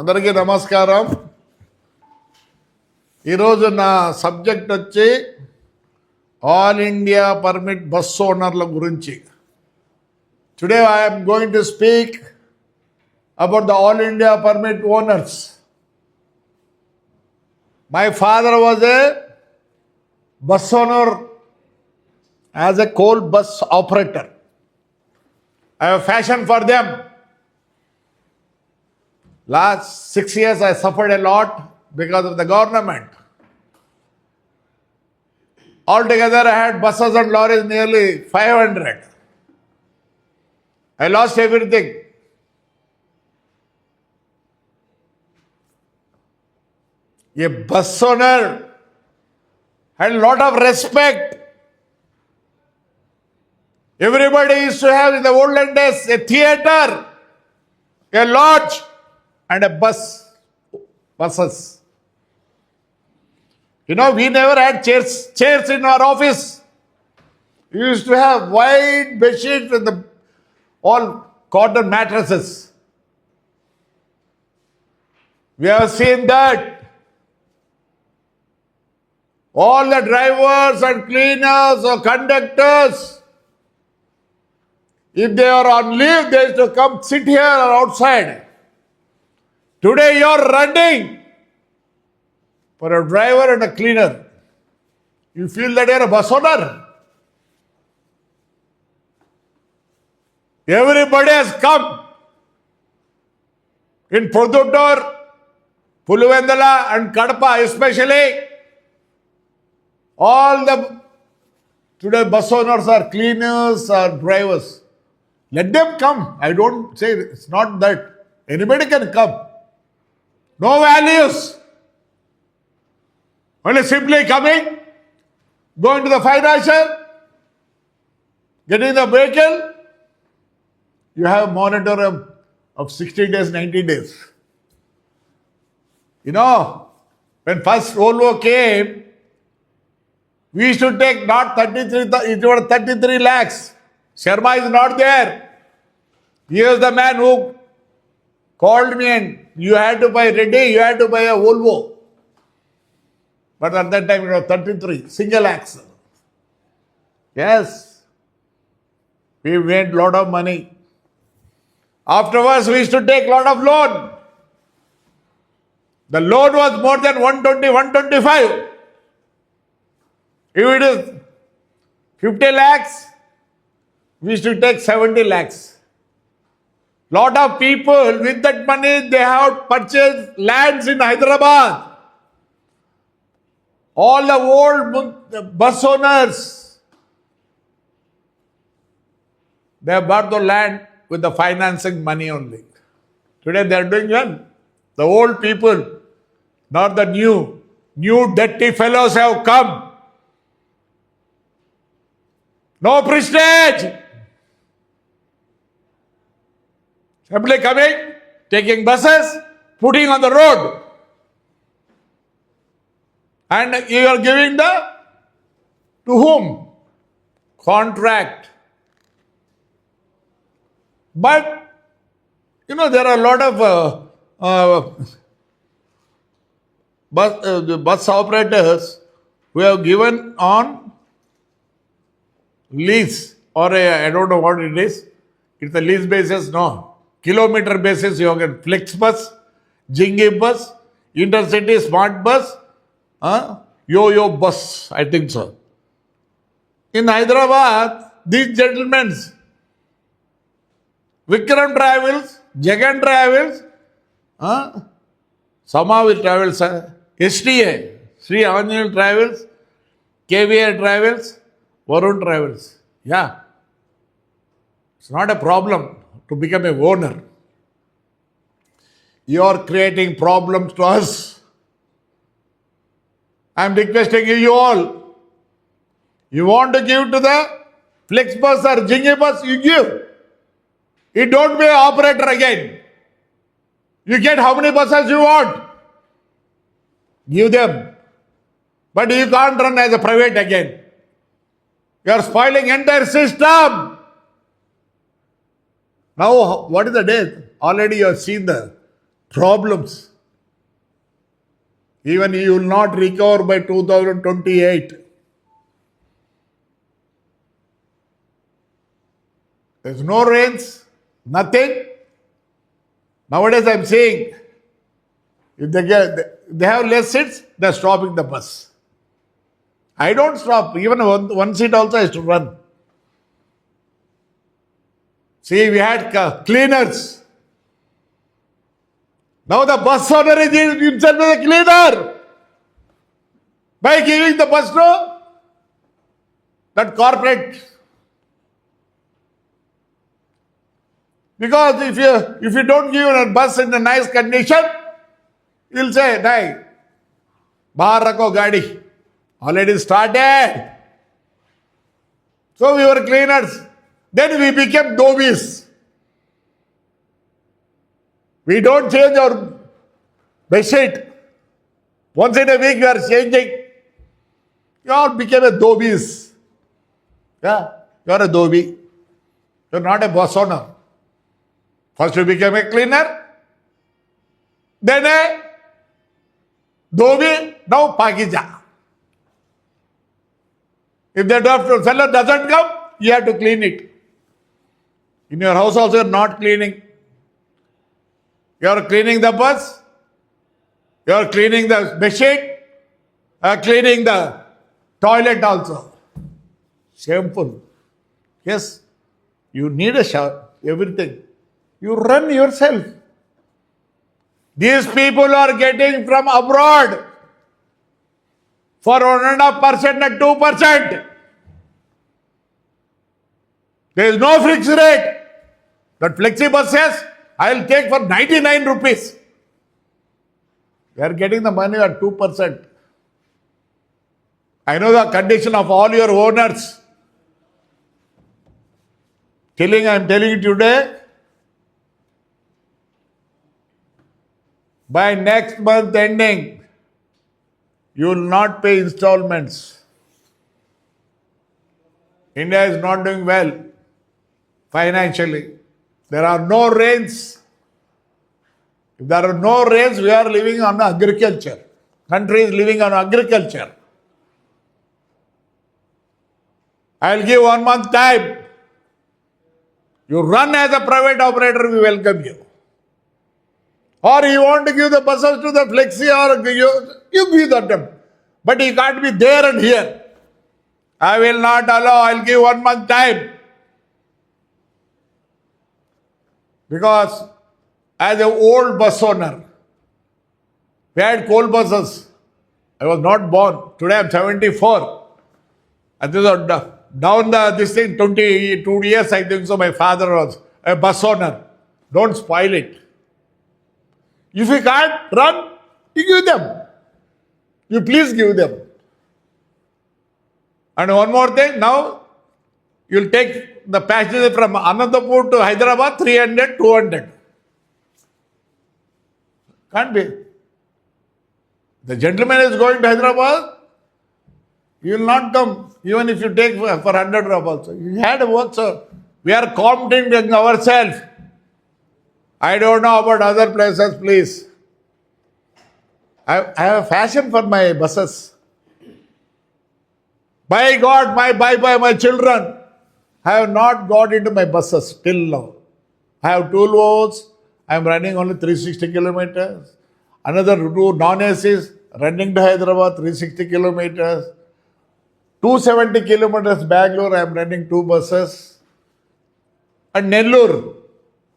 అందరికీ నమస్కారం. ఈరోజు నా సబ్జెక్ట్ వచ్చి ఆల్ ఇండియా పర్మిట్ బస్ ఓనర్ల గురించి. Today I'm going to speak about the all India permit owners. My father was a bus owner as a coal bus operator. I have a passion for them. Last 6 years I suffered a lot because of the government. Altogether I had buses and lorries nearly 500. I lost everything. A bus owner had a lot of respect. Everybody used to have in the olden days a theater, a lodge, and a buses. You know, we never had chairs in our office. We used to have wide bed sheets with all cotton mattresses. We have seen that. All the drivers and cleaners or conductors, if they are on leave, they used to come sit here or outside. Today you are running for a driver and a cleaner. You feel that you are a bus owner. Everybody has come. In Produttur, Puluvendala and Kadapa especially, all the today bus owners are cleaners or drivers. Let them come. I don't say it's not that. Anybody can come. No values. Only simply coming, going to the financial, getting the vehicle. You have a monitor of 60 days, 90 days. You know, when first Volvo came, we used to take not 33, it was 33 lakhs. Sharma is not there. He is the man who called me and you had to buy ready, you had to buy a Volvo. But at that time it was 33, single axle. Yes. We made lot of money. Afterwards we used to take lot of loan. The loan was more than 120, 125. If it is 50 lakhs, we used to take 70 lakhs. Lot of people with that money, they have purchased lands in Hyderabad. All the old bus owners, they have bought the land with the financing money only. Today they are doing well. The old people, not the new dirty fellows have come. No prestige. Simply coming, taking buses, putting on the road. And you are giving to whom? Contract. But, you know, there are a lot of bus operators who have given on lease or I don't know what it is. It's a lease basis, no. Kilometer basis, you get Flex bus, Jingy bus, Intercity Smart bus, Yo-Yo bus, I think so. In Hyderabad, these gentlemen, Vikram Travels, Jagan Travels, Samavi Travels, STA, Sri Anjaneyar Travels, KVR Travels, Varun Travels. Yeah. It's not a problem to become a owner. You are creating problems to us. I am requesting you all. You want to give to the Flex bus or Jingy bus, you give. You don't be an operator again. You get how many buses you want. Give them. But you can't run as a private again. You are spoiling entire system. Now, what is the date? Already you have seen the problems. Even you will not recover by 2028. There's no rains, nothing. Nowadays I'm saying, if they have less seats, they're stopping the bus. I don't stop. Even one seat also has to run. See, we had cleaners. Now the bus owner is himself as a cleaner. By giving the bus to that corporate. Because if you don't give a bus in a nice condition, you'll say, "Nahi, bahar rakho gaadi." Already started. So we were cleaners. Then we became dhobies. We don't change our bedsheet. Once in a week we are changing. You all became a dhobies. Yeah, you are a dhobi. You are not a bus owner. First you became a cleaner, then a dhobi, now pakija. If the seller doesn't come, you have to clean it. In your house also you are not cleaning. You are cleaning the bus, you are cleaning the bedsheet, you are cleaning the toilet also. Shameful. Yes, you need a shower, everything. You run yourself. These people are getting from abroad for 1.5% and 2%. There is no fixed rate. That flexi bus says, I'll take for 99 rupees. You are getting the money at 2%. I know the condition of all your owners. I'm telling you today, by next month ending, you will not pay installments. India is not doing well financially. There are no rains. If there are no rains, we are living on agriculture. Country is living on agriculture. I'll give 1 month time. You run as a private operator, we welcome you. Or you want to give the buses to the flexi, or you give them. But you can't be there and here. I will not allow. I'll give 1 month time. Because as an old bus owner, we had coal buses. I was not born. Today I'm 74. And this was down this thing, 22 years I think so, my father was a bus owner. Don't spoil it. If you can't run, you give them. You please give them. And one more thing, now you'll take the passenger from Anantapur to Hyderabad, 300, 200. Can't be. The gentleman is going to Hyderabad, you will not come, even if you take for 100 rupees also. You had what, sir? We are competing ourselves. I don't know about other places, please. I have a fashion for my buses. By God, my children, I have not got into my buses till now. I have 2 loads. I am running only 360 kilometers. Another 2 non-ACs running to Hyderabad, 360 kilometers. 270 kilometers Bangalore, I am running 2 buses. And Nellore,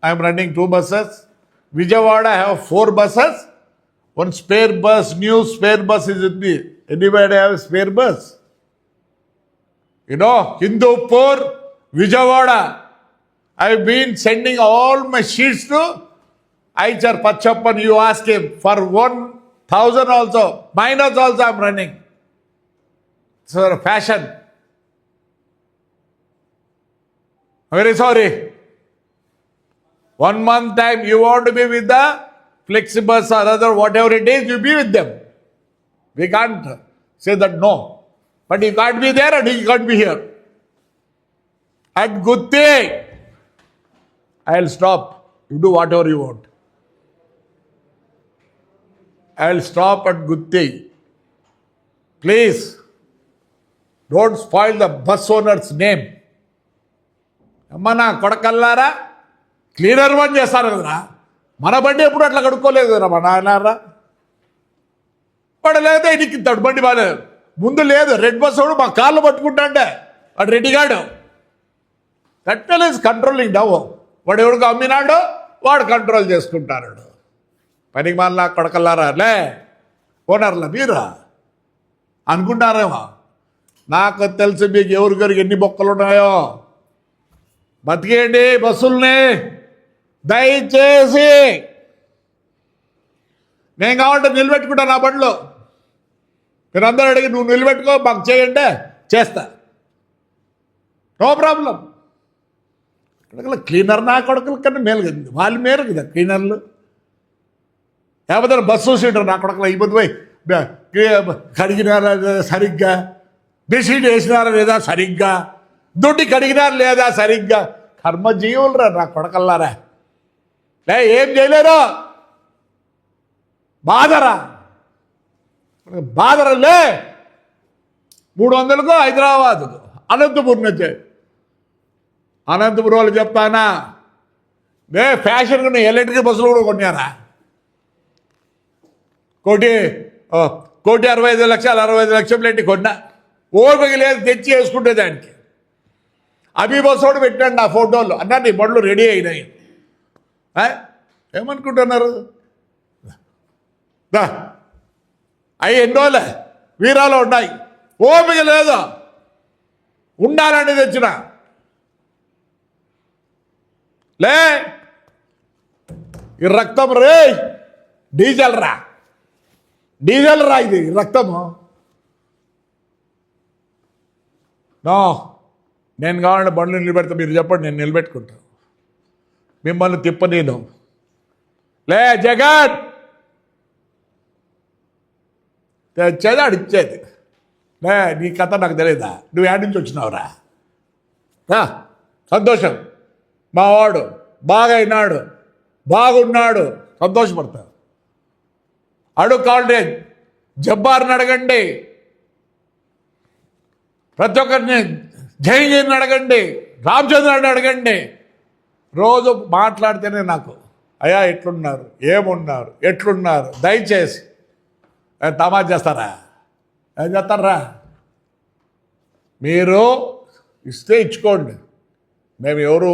I am running 2 buses. Vijayawada, I have 4 buses. One spare bus, new spare bus is with me. Anybody have a spare bus? You know, Hindupur, Vijayawada. I've been sending all my sheets to Aichar Pachappan. You ask him for 1,000 also. Minus also I'm running. It's a fashion. I'm very sorry. 1 month time, you want to be with the Flexibus or other, whatever it is, you be with them. We can't say that no. But you can't be there and you can't be here. At good thing, I'll stop. You do whatever you want. I will stop at Gutti. Please, don't spoil the bus owner's name. అమ్మ నా కొడకల్లారా, cleaner పని చేస్తారు కదరా, మన బండి ఎప్పుడు అట్లా కడుక్కోలేదు కదరా మా నాయనారా. పడలేదే ఇడికిస్తాడు బండి బాగాలేదు, ముందు లేదు రెడ్ బస్ వాడు మా కాళ్ళు పట్టుకుంటాండే వాడు రెడ్డిగాడు. దట్ ఈస్ కంట్రోలింగ్ డవ్. వాడు ఎవడికి అమ్మినాడో వాడు కంట్రోల్ చేసుకుంటాడు. పనికి మళ్ళా కొడకల్లారా లే ఓనర్లా మీరా అనుకుంటారేమో. నాకు తెలిసి మీకు ఎవరికొరికి ఎన్ని బొక్కలు ఉన్నాయో. బతికేయండి బస్సుల్ని దయచేసి. నేను కావాలంటే నిలబెట్టుకుంటా నా బండిలో. మీరు అందరూ అడిగి నువ్వు నిలబెట్టుకో మాకు చేయండి చేస్తా, నో ప్రాబ్లం. ఇక్కడ క్లీనర్ నా కొడుకుల కన్నా మేలు కదా, వాళ్ళు మేలు కదా క్లీనర్లు. లేకపోతే బస్సు చూసింటారు నా కొడుకులు అయిపోతుంది, కడిగినారా లేదా సరిగ్గా, బెడ్షీట్ వేసినారా లేదా సరిగ్గా, దుడ్డి కడిగినారా లేదా సరిగ్గా. కర్మజీవులరా నా కొడకల్లారా, లే ఏం చేయలేరు. బాధరలే 300కు హైదరాబాద్కు అనంతపురం వచ్చాయి. అనంతపురం వాళ్ళు చెప్తానా ఫ్యాషన్గా ఎలక్ట్రిక్ బస్సులు కూడా కొన్నారా. 1,65,00,000 పెట్టి కొన్నా. ఓపిక లేదు తెచ్చి వేసుకుంటే దానికి. అభి బస్సు కూడా పెట్టాడు నా ఫోటోలు. అన్నా నీ బండ్లు రెడీ అయినాయి. ఏమనుకుంటున్నారు? అవి ఎన్ని రోజులే వీరాలో ఉన్నాయి. ఓపిక లేదు, ఉండాలని తెచ్చిన లే. ఈ రక్తం రే డీజిల్ రా ఇది రక్తము. నో, నేను కావాలంటే బండ్లు నిలబెడతా, మీరు చెప్పండి నేను నిలబెట్టుకుంటాను. మిమ్మల్ని తిప్పనీను. లే జగన్ తెచ్చేది అడిచేది. లే నీ కథ నాకు తెలియదా? నువ్వు యాడ్ నుంచి వచ్చినావురా. సంతోషం, మావాడు బాగా అయినాడు, బాగున్నాడు, సంతోషపడతావు. అడుగు కావాలంటే జబ్బార్ని అడగండి, ప్రతి ఒక్కరిని జైని అడగండి, రామచంద్రాన్ని అడగండి. రోజు మాట్లాడితేనే నాకు అయ్యా ఎట్లున్నారు, ఏమున్నారు, ఎట్లున్నారు. దయచేసి తమాషా చేస్తారా? ఏం చేస్తారా? మీరు ఇస్తే ఇచ్చుకోండి, మేము ఎవరు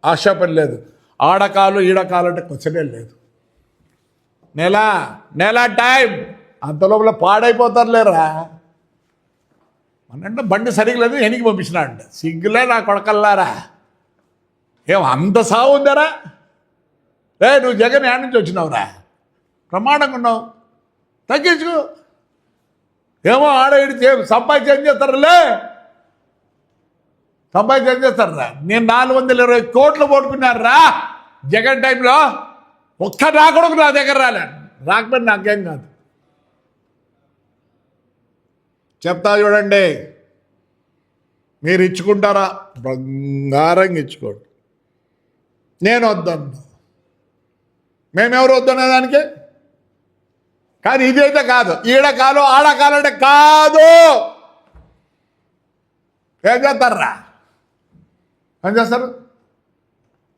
ఆశాపని లేదు. ఆడకాలు ఈడకాలు అంటే క్వశ్చనే లేదు. నెల టైం, అంత లోపల పాడైపోతారు లేరా. అనంటే బండి సరిగ్గా లేదు, ఎనికి పంపించినా అంటే సిగ్గులే నా కొడకల్లారా. ఏం అంత సాగు ఉందారా? నువ్వు జగన్ యాడ్ నుంచి వచ్చినావురా, ప్రమాణంగా ఉన్నావు, తగ్గించుకో. ఏమో ఆడ ఇడితే సంపాదించి ఏం చేస్తారులే, సంపాదించి ఏం చేస్తారా? నేను 420 కోట్లు పోట్టుకున్నారా జగన్ టైంలో. ఒక్క నా కొడుకు నా దగ్గర రాకపోతే నాకేం కాదు. చెప్తా చూడండి, మీరు ఇచ్చుకుంటారా? బంగారంగా ఇచ్చుకోండి. నేను వద్దన్నా, మేమెవరు వద్దనే దానికి. కానీ ఇదైతే కాదు, ఈడకాలు ఆడకాలు అంటే కాదు. ఏం చేస్తారా? ఏం చేస్తారు?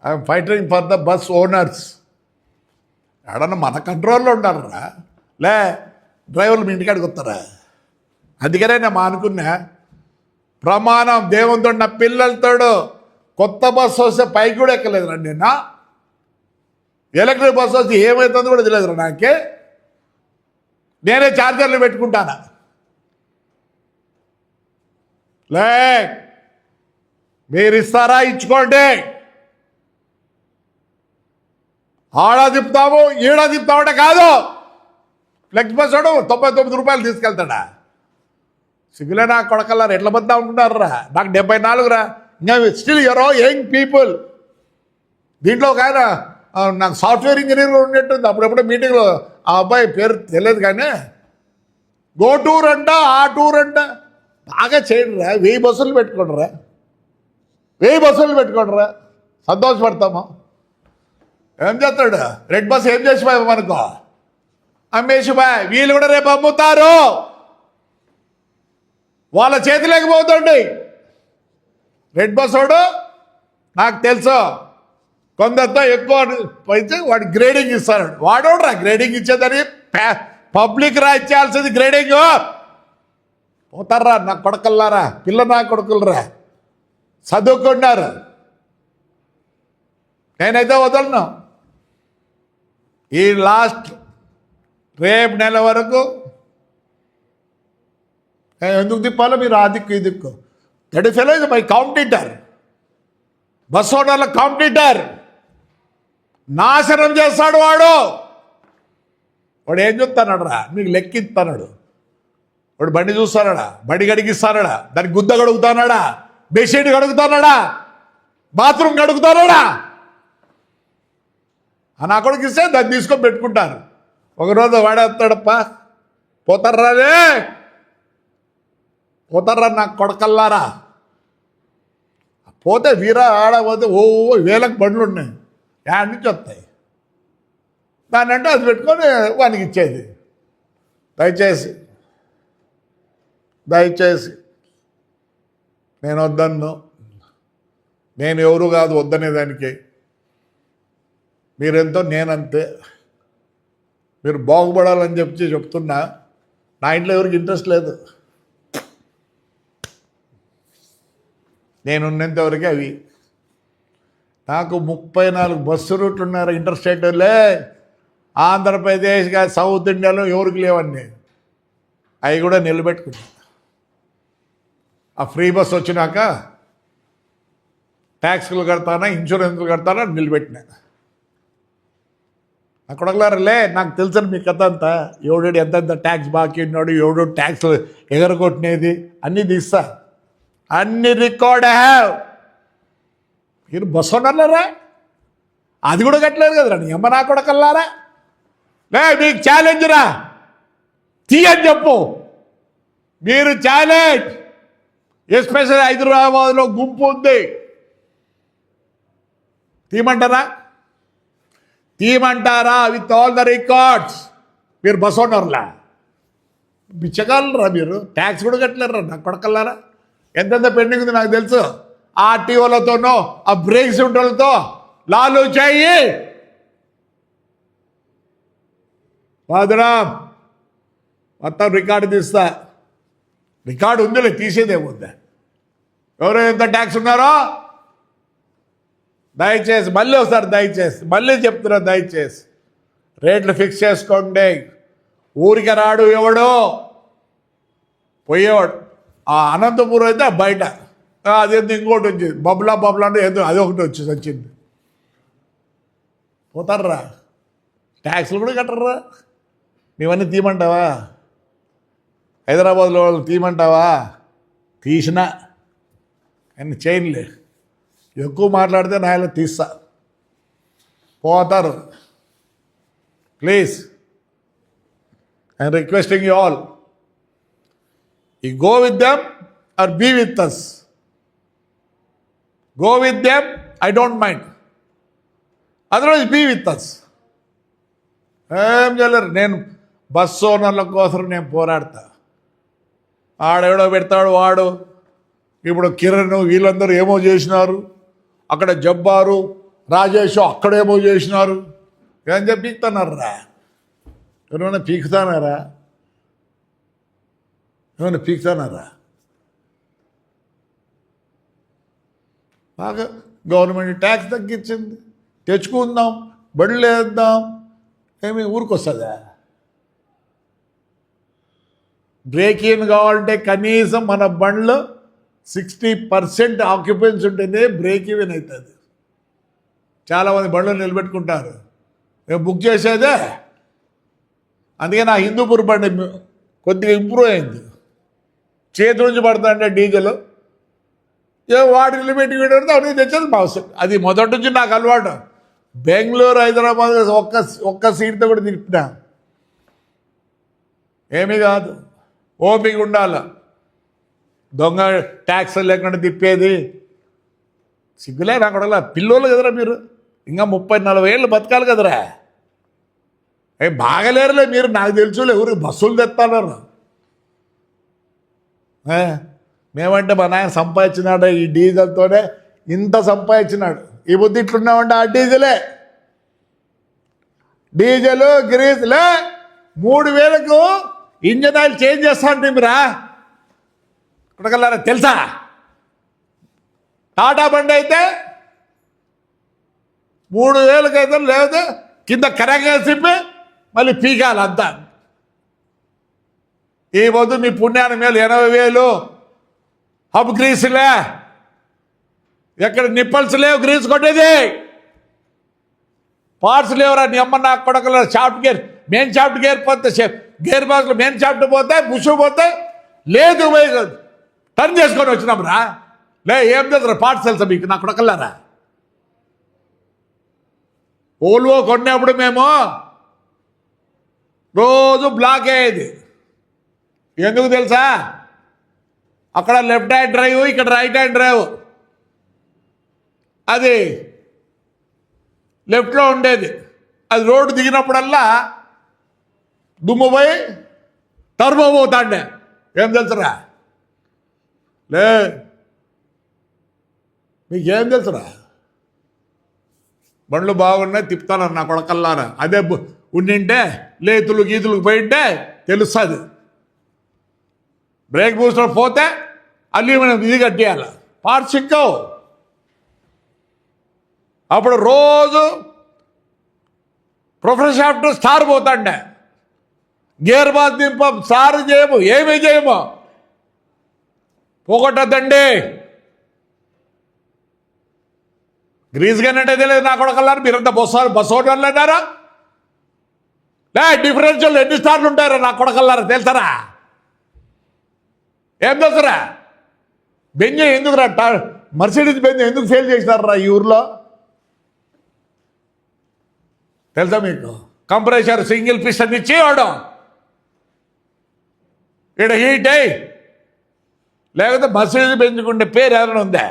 I'm fighting for the bus owners. ఎడన్నా మన కంట్రోల్లో ఉండాలరా, లే డ్రైవర్లు మీ ఇంటికాడికి వస్తారా? అందుకనే నేను అనుకున్నా ప్రమాణం దేవునితో, నా పిల్లలతో కొత్త బస్సు వస్తే పైకి కూడా ఎక్కలేదు రండి. నా ఎలక్ట్రిక్ బస్సు వస్తే ఏమవుతుందో కూడా తెలియదు నాకే. నేనే ఛార్జర్లు పెట్టుకుంటానా. లే మీరు ఇస్తారా? ఇచ్చుకోండి. ఆడ తిప్పుతాము ఈడ తిప్పుతామంటే కాదు. ఫ్లెక్స్ బస్ వాడు 99 రూపాయలు తీసుకెళ్తాడా? సిగ్గులే నా కొడకల్లారు, ఎట్లా బద్దా ఉంటున్నారా? నాకు 74 రా. ఇంకా స్టిల్ ఎవరో యంగ్ పీపుల్. దీంట్లో ఒక ఆయన నాకు సాఫ్ట్వేర్ ఇంజనీర్ ఉండేట్టుంది. అప్పుడెప్పుడే మీటింగ్లో ఆ అబ్బాయి పేరు తెలియదు కానీ గో టూర్ అంట, ఆ టూర్ అంట. బాగా చేయండి రా, 1000 బస్సులు పెట్టుకోండి రా, 1000 బస్సులు పెట్టుకోండి రా, సంతోషపడతాము. ఏం చేస్తాడు రెడ్ బస్? ఏం చేసి మనకు అమ్మేసి వీళ్ళు కూడా రేపు అమ్ముతారు, వాళ్ళ చేతిలోకి పోతుంది. రెడ్ బస్ వాడు నాకు తెలుసు కొందరితో ఎక్కువ అయితే వాడు గ్రేడింగ్ ఇస్తాడు. వాడోడ్రా గ్రేడింగ్ ఇచ్చేదని, పబ్లిక్ రా ఇచ్చేయాల్సింది గ్రేడింగ్. పోతారా నా కొడకల్లారా, పిల్ల నా కొడుకులరా, చదువుకున్నారు. నేనైతే వదలను. ఈ లాస్ట్ రేపు నెల వరకు ఎందుకు తిప్పాలో మీరు ఆ దిక్కు ఈ దిక్కు. That fellow is my competitor, bus ఓనర్ల కాంపిటీటర్. నాశనం చేస్తాడు వాడు. వాడు ఏం చూస్తాడు రా, మీకు లెక్కిస్తాడు. వాడు బండి చూస్తాడా, బండి గడిగిస్తాడా, దానికి గుద్ద గడుగుతాడా, బెడ్షీట్ గడుగుతాడా, బాత్రూమ్ గడుగుతాడా. నా కొడుకు ఇస్తే దాన్ని తీసుకొని పెట్టుకుంటారు. ఒకరోజు వాడేస్తాడప్ప, పోతారాలే పోతారా నా కొడకల్లారా. పోతే వీరా ఆడపోతే ఓ వేలకు బండ్లు ఉన్నాయి, యాడ్ నుంచి వస్తాయి. దాన్ని అంటే అది పెట్టుకొని వానికి ఇచ్చేది. దయచేసి నేను వద్దన్ను. నేను ఎవరు కాదు వద్దనేదానికి. మీరెంతో నేనంతే. మీరు బాగుపడాలని చెప్తున్నా. నా ఇంట్లో ఎవరికి ఇంట్రెస్ట్ లేదు. నేనున్నంతవరకు అవి. నాకు 34 బస్సు రూట్లు ఉన్నారు ఇంటర్స్టేట్లే. ఆంధ్రప్రదేశ్ సౌత్ ఇండియాలో ఎవరికి లేవన్నీ. అవి కూడా నిలబెట్టుకున్నా. ఆ ఫ్రీ బస్ వచ్చినాక ట్యాక్స్లు కడతానా, ఇన్సూరెన్స్లు కడతానా నిలబెట్టినా. అక్కడలే నాకు తెలుసని మీ కథ అంతా. ఎవడు ఎంతెంత ట్యాక్స్ బాకీ ఉన్నాడు, ఎవడు ట్యాక్స్లు ఎగరగొట్టినది అన్నీ తీస్తా. అన్ని రికార్డ్ హ్యావ్. మీరు బస్ ఉన్నారా, అది కూడా కట్టలేదు కదరా నీ అమ్మ నా కొడకల్లారా. మీకు ఛాలెంజ్ రా, తీయని చెప్పు. మీరు ఛాలెంజ్, ఎస్పెషల్ హైదరాబాద్లో గుంపు ఉంది, తీయమంటారా విత్ ఆల్ ద రికార్డ్స్. మీరు బస్ ఓనర్లా, బిచ్చగాలరా మీరు. ట్యాక్స్ కూడా కట్టలేరా నాకు కొడకల్లారా. ఎంతెంత పెండింగ్ ఉంది నాకు తెలుసు. ఆర్టీఓలతోనో ఆ బ్రేక్స్ ఉంటలతో లాలు చేయి బాదురాం మొత్తం రికార్డు తీస్తా. రికార్డు ఉందిలే, తీసేదేముందా. ఎవరో ఎంత ట్యాక్స్ ఉన్నారో దయచేసి మళ్ళీ ఒకసారి మళ్ళీ చెప్తున్నా, దయచేసి రేట్లు ఫిక్స్ చేసుకోండి. ఊరికి రాడు ఎవడో, పోయేవాడు. ఆ అనంతపురం అయితే బయట అదేందో ఇంకోటి వచ్చింది, బబ్లా అంటే ఏదో అది ఒకటి వచ్చింది. పోతారా, ట్యాక్స్లు కూడా కట్టరా. మేవన్నీ తీయమంటావా? హైదరాబాద్లో వాళ్ళు తీయమంటావా? తీసినా అన్ని చైన్లే. ఎక్కువ మాట్లాడితే నాయన తీస్తా. పోతారు. Please I'm requesting you all, you go with them or be with us. Go with them, I don't mind. Otherwise be with us. ఏం చేయలేరు. నేను బస్ ఓనర్ల కోసం నేను పోరాడతా. ఆడెవడో పెడతాడు వాడు. ఇప్పుడు కిరణ్ వీళ్ళందరూ ఏమో చేసినారు, అక్కడ జబ్బారు రాజేష్ అక్కడేమో చేసినారు. ఏం చెప్పి పీకుతున్నారా? ఎవరైనా పీకుతానారా? ఏమైనా పీకుతానారా? బాగా గవర్నమెంట్ ట్యాక్స్ తగ్గించింది, తెచ్చుకుందాం, బడులు వేద్దాం. ఏమి ఊరికొస్తుందా? బ్రేక్ ఇన్ కావాలంటే కనీసం మన బండ్లు 60% ఆక్యుపెన్సీ ఉంటేనే బ్రేక్ ఈవెన్ అవుతుంది. చాలామంది బండ్లు నిలబెట్టుకుంటారు. మేము బుక్ చేసేదే. అందుకే నా హిందూపూర్ బండి కొద్దిగా ఇంప్రూవ్ అయింది. చేతి నుంచి పడుతుందంటే డీజిల్ వాటి నిలబెట్టి పెడితే అవన్నీ తెచ్చేది మా అవసరం. అది మొదటి నుంచి నాకు అలవాటు. బెంగళూరు హైదరాబాద్ ఒక్క సీట్తో కూడా తిప్పినా ఏమీ కాదు. ఓపిక ఉండాలి. దొంగ ట్యాక్స్ లేకుండా తిప్పేది సిగ్గులే నాకు. పిల్లోళ్ళు కదరా మీరు, ఇంకా 30-40 ఏళ్ళు బతకాలి కదరా. బాగలేరులే మీరు, నాకు తెలుసులే, ఎవరికి బస్సులు తెస్తాడారు. మేమంటే మా నాయన సంపాదించినాడు ఈ డీజిల్తోనే, ఇంత సంపాదించినాడు. ఈ బుద్ధి ఇట్లున్నామంటే ఆ డీజిల్ గ్రీజ్లే 3000కు ఇంజన్ ఆయిల్ చేంజ్ చేస్తా అంటే మీరా ఇక్కడికెళ్ళారా తెలుసా? టాటా బండి అయితే 3000కి అయితే లేదు, కింద కరెంగా చెప్పి మళ్ళీ పీకాలి అంతా. ఈ పొద్దు మీ పుణ్యాన్ని మేలు 80,000 హబ్ గ్రీసులే, ఎక్కడ నిప్పల్స్ లేవు గ్రీస్ కొట్టేది, పార్ట్స్ లేవురా నీ అమ్మ నాకు కొడకల. Shaft gear, main shaft gear పోతే గేర్ బాక్స్లో మెయిన్ సాఫ్ట్ పోతే బుష్ పోతే లేదు, టర్న్ చేసుకొని వచ్చినాం రా. ఏం తెలుసు పార్ట్స్ తెలుసా మీకు నా కొడకల్లారా? ఓల్వో కొన్నప్పుడు మేము రోజు బ్లాక్ అయ్యేది. ఎందుకు తెలుసా? అక్కడ లెఫ్ట్ హ్యాండ్ డ్రైవ్, ఇక్కడ రైట్ హ్యాండ్ డ్రైవ్. అది లెఫ్ట్లో ఉండేది, అది రోడ్డు దిగినప్పుడల్లా దుమ్ము పోయి టర్బో పోతాండే. ఏం తెలుసురా? మీకేం తెలుసురా? బండ్లు బాగున్నాయి తిప్పుతాను నా కొడకల్లారా. అదే ఉండింటే లేతులు గీతులకు పోయింటే తెలుస్తుంది. బ్రేక్ బూస్టర్ పోతే అల్యూమినియం ఇది కట్టేయాలి, పార్ట్స్ చిక్కవు. అప్పుడు రోజు ప్రొఫెసర్ షాఫ్ట్ స్టార్ పోతాండే, గేర్ బాస్ దింపం, స్టార్ చేయము, ఏమీ చేయము. పోగొట్టద్దండి. గ్రీజ్ గనంటే తెలియదు నా కొడకల్లారు. మీరంతా బస్సు ఓనర్లేనారా? డిఫరెన్షియల్ ఎన్ని స్టార్లు ఉంటారా నా కొడకల్లారా? తెలుసారా? ఏం తెలుసురా? బెంజ్ ఎందుకురా, మర్సిడీస్ బెంజ్ ఎందుకు ఫెయిల్ చేసినారా ఈ ఊర్లో? తెలుసా మీకు? కంప్రెషర్ సింగిల్ పిస్టన్ ఇచ్చి వాడు ఇక్కడ హీట్ అయ్యి, లేకపోతే మర్సిడీస్ పెంచుకుంటే పేరు ఎవరైనా ఉందా?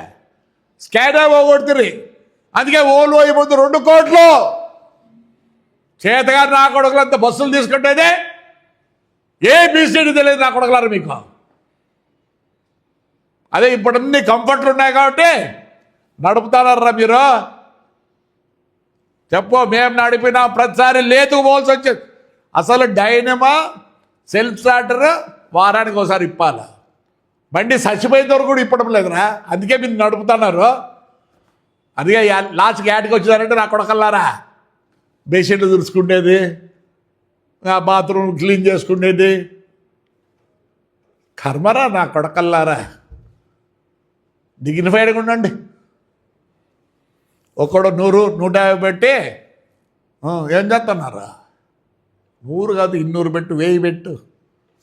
స్కాడా పోగొడుతుంది. అందుకే ఓల్వో అయిపోతుంది 2 కోట్లు. చేతగారు నా కొడుకులంతా బస్సులు తీసుకుంటేదే ఏబిసిడి తెలియదు నా కొడుకులారు మీకు. అదే ఇప్పుడు అన్ని కంఫర్ట్లు ఉన్నాయి కాబట్టి నడుపుతారా మీరు? చెప్పు, మేము నడిపినా ప్రతిసారి లేతుకు పోవాల్సి వచ్చేది. అసలు డైనమా సెల్ఫ్ స్టార్టర్ వారానికి ఒకసారి ఇప్పాలి. బండి చచ్చిపోయిన వరకు కూడా ఇప్పడం లేదురా, అందుకే మీరు నడుపుతున్నారు. అందుకే లాస్ట్కి యాడ్కి వచ్చిందంటే నా కొడకల్లారా బెడ్షీట్లు తుడుచుకునేది, బాత్రూమ్ క్లీన్ చేసుకునేది కర్మరా నా కొడకల్లారా. డిగ్నిఫైడ్గా ఉండండి. ఒకడు 100, 150 పెట్టి ఏం చేస్తున్నారా? 100 కాదు 200 పెట్టు, 1000 పెట్టు,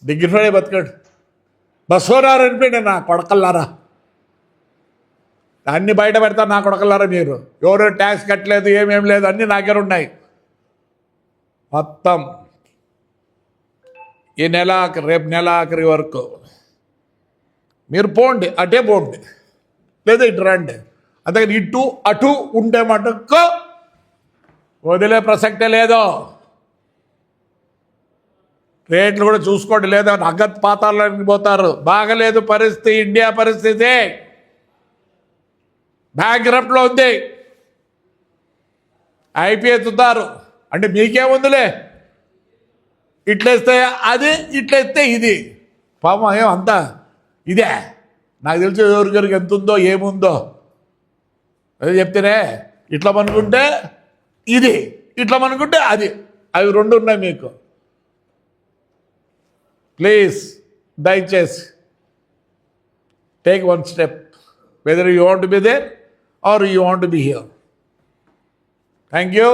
డిగ్నిఫైడ్ బతకాడు. బస్సు రారనిపోయింది నా కొడకల్లారా. అన్నీ బయట పెడతారు నా కొడకల్లారా. మీరు ఎవరో ట్యాక్స్ కట్టలేదు, ఏమేం లేదు, అన్నీ నాకే ఉన్నాయి మొత్తం. ఈ రేపు నెల ఆఖరి వరకు మీరు పోండి, అటే పోండి, లేదా ఇటు రండి. అంతేగాని ఇటు అటు ఉంటే మటుకు వదిలే ప్రసక్తే లేదు. రేట్లు కూడా చూసుకోండి, లేదా నగదు పాతాల్లోకి పోతారు. బాగలేదు పరిస్థితి, ఇండియా పరిస్థితి బ్యాంక్రప్ట్లో ఉంది. ఎత్తుతారు అంటే మీకేముందిలే, ఇట్లేస్తే అది, ఇట్లేస్తే ఇది. పాపం ఏమంతా ఇదే. నాకు తెలిసి ఎవరికరికి ఎంత ఉందో ఏముందో అదే చెప్తేనే. ఇట్లా అనుకుంటే ఇది, ఇట్లా అనుకుంటే అది, అవి 2 ఉన్నాయి మీకు. ప్లీజ్ దయచేసి take 1 step, whether you want to be there or you want to be here. Thank you.